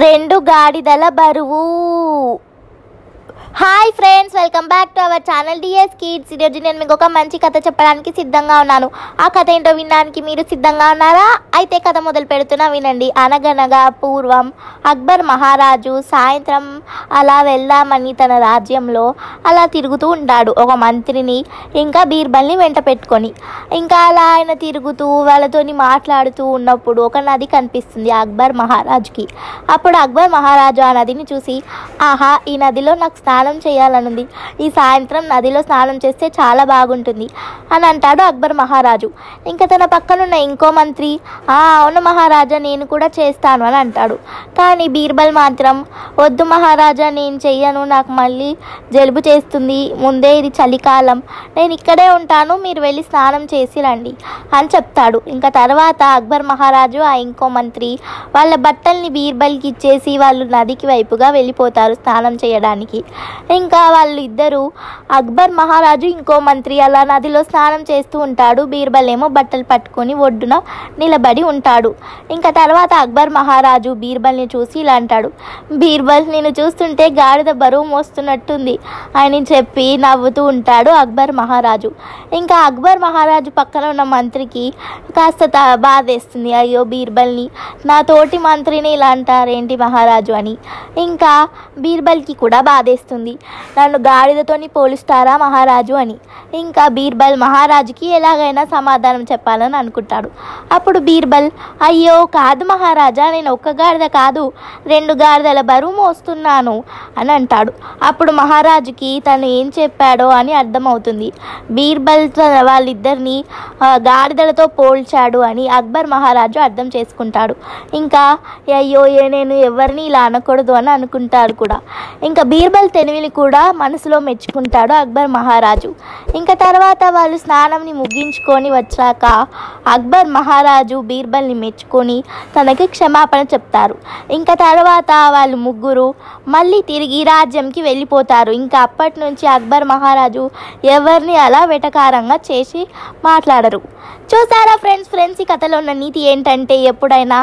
రెండు గాడిదల బరువు. Hi friends, welcome back to our channel DS Kids. ఈరోజు నేను మీకు ఒక మంచి కథ చెప్పడానికి సిద్ధంగా ఉన్నాను. ఆ కథ ఏంటో వినడానికి మీరు సిద్ధంగా ఉన్నారా? అయితే కథ మొదలు పెడుతున్నా, వినండి. అనగనగా పూర్వం అక్బర్ మహారాజు సాయంత్రం అలా వెళ్దామని తన రాజ్యంలో అలా తిరుగుతూ ఉంటాడు. ఒక మంత్రిని ఇంకా బీర్బల్ని వెంట పెట్టుకొని. ఇంకా అలా ఆయన తిరుగుతూ వాళ్ళతోని మాట్లాడుతూ ఉన్నప్పుడు ఒక నది కనిపిస్తుంది అక్బర్ మహారాజుకి. అప్పుడు అక్బర్ మహారాజు ఆ నదిని చూసి, ఆహా, ఈ నదిలో నాకు స్నానం చేయాలనుంది, ఈ సాయంత్రం నదిలో స్నానం చేస్తే చాలా బాగుంటుంది అని అంటాడు అక్బర్ మహారాజు. ఇంకా తన పక్కనున్న ఇంకో మంత్రి, అవును మహారాజా, నేను కూడా చేస్తాను అని అంటాడు. కానీ బీర్బల్ మాత్రం, వద్దు మహారాజా, నేను చెయ్యను, నాకు మళ్ళీ జలుబు చేస్తుంది, ముందే ఇది చలికాలం, నేను ఇక్కడే ఉంటాను, మీరు వెళ్ళి స్నానం చేసి రండి అని చెప్తాడు. ఇంకా తర్వాత అక్బర్ మహారాజు ఆ ఇంకో మంత్రి వాళ్ళ బట్టల్ని బీర్బల్కి ఇచ్చేసి వాళ్ళు నదికి వైపుగా వెళ్ళిపోతారు స్నానం చేయడానికి. ఇంకా వాళ్ళు ఇద్దరు, అక్బర్ మహారాజు ఇంకో మంత్రి అలా నదిలో స్నానం చేస్తూ ఉంటాడు. బీర్బల్ ఏమో బట్టలు పట్టుకొని ఒడ్డున నిలబడి ఉంటాడు. ఇంకా తర్వాత అక్బర్ మహారాజు బీర్బల్ని చూసి ఇలా అంటాడు, బీర్బల్, నేను చూస్తుంటే గాడిద బరువు మోస్తున్నట్టుంది అని చెప్పి నవ్వుతూ ఉంటాడు అక్బర్ మహారాజు. ఇంకా అక్బర్ మహారాజు పక్కన ఉన్న మంత్రికి కాస్త బాధేస్తుంది, అయ్యో బీర్బల్ని, నా తోటి మంత్రిని ఇలా అంటారేంటి మహారాజు అని. ఇంకా బీర్బల్కి కూడా బాధేస్తుంది, నన్ను గాడిదతోని పోలుస్తారా మహారాజు అని. ఇంకా బీర్బల్ మహారాజుకి ఎలాగైనా సమాధానం చెప్పాలని అనుకుంటాడు. అప్పుడు బీర్బల్, అయ్యో కాదు మహారాజా, నేను ఒక్క గాడిద కాదు, 2 గాడిదల బరువు మోస్తున్నాను అని అంటాడు. అప్పుడు మహారాజుకి తను ఏం చెప్పాడో అని అర్థమవుతుంది. బీర్బల్ వాళ్ళిద్దరిని గాడిదలతో పోల్చాడు అని అక్బర్ మహారాజు అర్థం చేసుకుంటాడు. ఇంకా అయ్యో, నేను ఎవరిని ఇలా అనకూడదు అని అనుకుంటాడు కూడా. ఇంకా బీర్బల్ తెలివిని కూడా మనసులో మెచ్చుకుంటాడు అక్బర్ మహారాజు. ఇంకా తర్వాత వాళ్ళు స్నానంని ముగించుకొని వచ్చాక అక్బర్ మహారాజు బీర్బల్ని మెచ్చుకొని తనకి క్షమాపణ చెప్తారు. ఇంకా తర్వాత వాళ్ళు ముగ్గురు మళ్ళీ తిరిగి రాజ్యంకి వెళ్ళిపోతారు. ఇంకా అప్పటి నుంచి అక్బర్ మహారాజు ఎవరిని అలా వెటకారంగా చేసి మాట్లాడరు. చూసారా ఫ్రెండ్స్, ఈ కథలో ఉన్న నీతి ఏంటంటే, ఎప్పుడైనా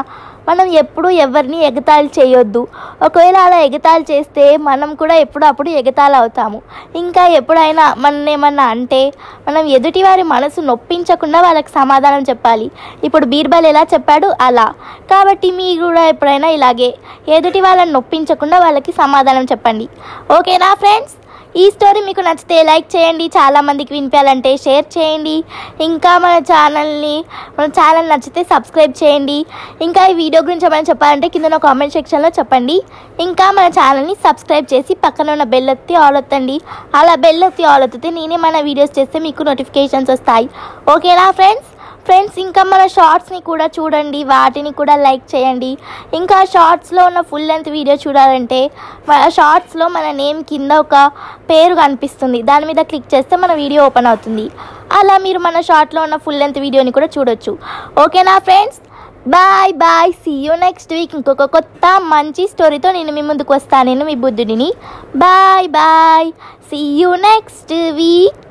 మనం ఎప్పుడు ఎవరిని ఎగతాళి చేయొద్దు. ఒకవేళ అలా ఎగతాళి చేస్తే మనం కూడా ఎప్పుడప్పుడు ఎగతాళి అవుతాము. ఇంకా ఎప్పుడైనా మన ఏమన్నా అంటే మనం ఎదుటివారి మనసు నొప్పించకుండా వాళ్ళకి సమాధానం చెప్పాలి. ఇప్పుడు బీర్బల్ ఎలా చెప్పాడు అలా. కాబట్టి మీరు కూడా ఎప్పుడైనా ఇలాగే ఎదుటి వాళ్ళని నొప్పించకుండా వాళ్ళకి సమాధానం చెప్పండి. ఓకేనా ఫ్రెండ్స్? ఈ స్టోరీ మీకు నచ్చితే లైక్ చేయండి, చాలామందికి వినిపించాలంటే షేర్ చేయండి. ఇంకా మన ఛానల్ నచ్చితే సబ్స్క్రైబ్ చేయండి. ఇంకా ఈ వీడియో గురించి ఏమైనా చెప్పాలంటే కింద కామెంట్ సెక్షన్లో చెప్పండి. ఇంకా మన ఛానల్ని సబ్స్క్రైబ్ చేసి పక్కన ఉన్న బెల్ ఒత్తి ఆల్ ఒత్తండి. అలా బెల్ ఒత్తి ఆల్ ఒత్తితే నేనే మన వీడియోస్ చేస్తే మీకు నోటిఫికేషన్స్ వస్తాయి. ఓకేనా ఫ్రెండ్స్? ఇంకా మన షార్ట్స్ని కూడా చూడండి, వాటిని కూడా లైక్ చేయండి. ఇంకా షార్ట్స్లో ఉన్న ఫుల్ లెంత్ వీడియో చూడాలంటే షార్ట్స్లో మన నేమ్ కింద ఒక పేరు కనిపిస్తుంది, దాని మీద క్లిక్ చేస్తే మన వీడియో ఓపెన్ అవుతుంది. అలా మీరు మన షార్ట్లో ఉన్న ఫుల్ లెంత్ వీడియోని కూడా చూడొచ్చు. ఓకేనా friends? Bye, see you next week. ఇంకొక కొత్త మంచి స్టోరీతో నేను మీ ముందుకు వస్తాను. నేను మీ బుద్ధుడిని. Bye, see you next week.